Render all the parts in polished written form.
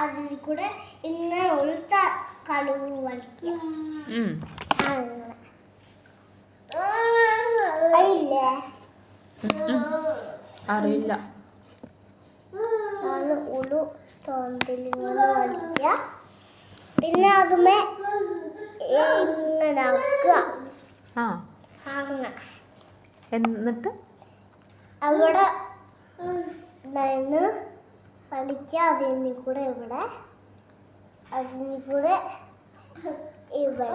അതിൽ കൂടെ ഇങ്ങനെ ഒരു കടുവ് വലിക്കുക. അറിയില്ല. ഉളു തോന്തലിങ്ങനെ വലിക്കുക. പിന്നെ അതുമേ ഇങ്ങനെ ആക്കുക. എന്നിട്ട് അവിടെ നിന്ന് വലിക്കുക. അതിൽ കൂടെ ഇവിടെ, അതിൽ കൂടെ ഇവിടെ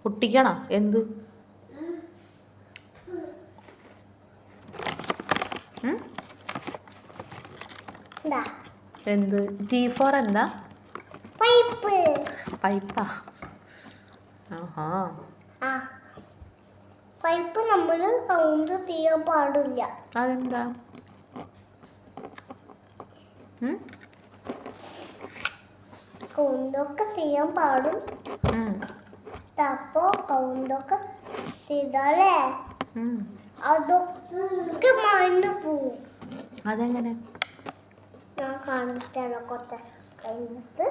പൊട്ടിക്കണം. എന്ത്? എന്ത്? T4 എന്താ? പൈപ്പ്. പൈപ്പാ? ആഹാ. പൈപ്പ് നമ്മൾ കൗണ്ട് ചെയ്യാൻ പാടില്ല. അതെന്താ? കൗണ്ടൊക്കെ ചെയ്യാൻ പാടും. അപ്പോ കൗണ്ടൊക്കെ ചെയ്താലേ അതൊക്കെ മറന്നു പോവും. അതെങ്ങനെ? ഞാൻ കാണിച്ചാലോ കൊത്തെ കഴിഞ്ഞിട്ട്.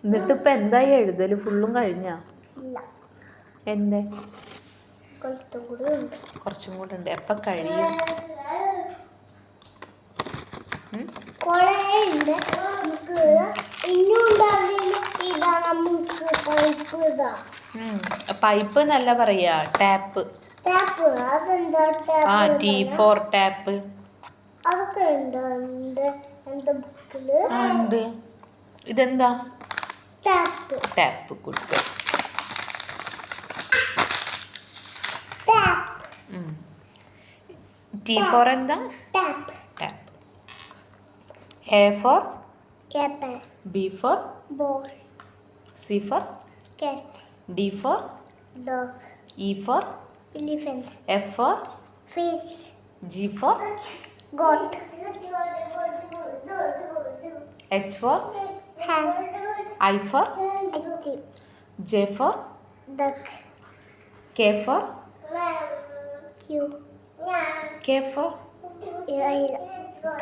എന്നിട്ട് ഇപ്പൊ എന്തായി എഴുതല്? ഫുള്ളും കഴിഞ്ഞ? എന്തേ? കുറച്ചും കൂടെ ഉണ്ട്. എപ്പ കഴിയും? പൈപ്പ് എന്നല്ല പറയാ, ടാപ്പ്. T4 tap. അതൊക്കെ ഉണ്ട് എന്റെ ബുക്കില്. ഇതെന്താ? ടാപ്പ്. ടാപ്പ്. ഗുഡ്. T4 എന്താ? Tap. Tap. A for apple. B for ball. C for cat. D for dog. E for elephant. F for fish. G for goat. H for hen. I for egg. J for duck. K for q. K for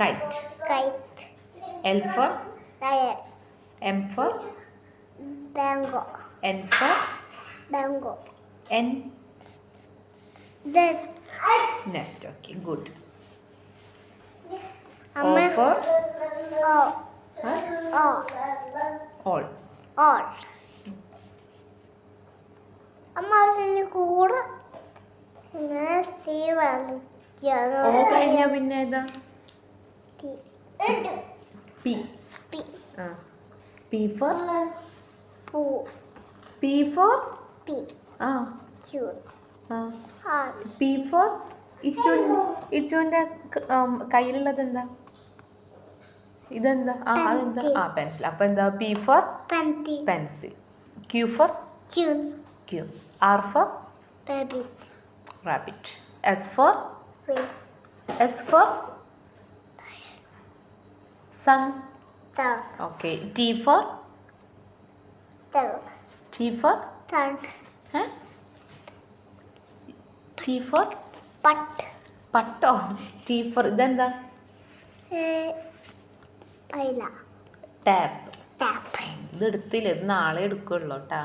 kite. L for lion. M for mango. N for mango. N then nest. Okay, good. O Amma. for all. അമ്മ അതിന് കൂടെ ഇങ്ങനെ see വലിക്കാതെ. O കഴിഞ്ഞ പിന്നെ ഏതാ? P. P for പൂ. P for P. Q. P for ഇച്ചുവിന്റെ കയ്യിലുള്ളത് എന്താ? ഇതെന്താ? അതെന്താ? പെൻസിൽ. അപ്പൊ എന്താ? P for pencil. Q for Q. R for rabbit. S for sun. Okay. T for Patau? T for ഇതെന്താ? ടാപ്പ്. ഇത് എടുത്തില്ല. ഇത് നാളെ എടുക്കുള്ളൂ കേട്ടാ.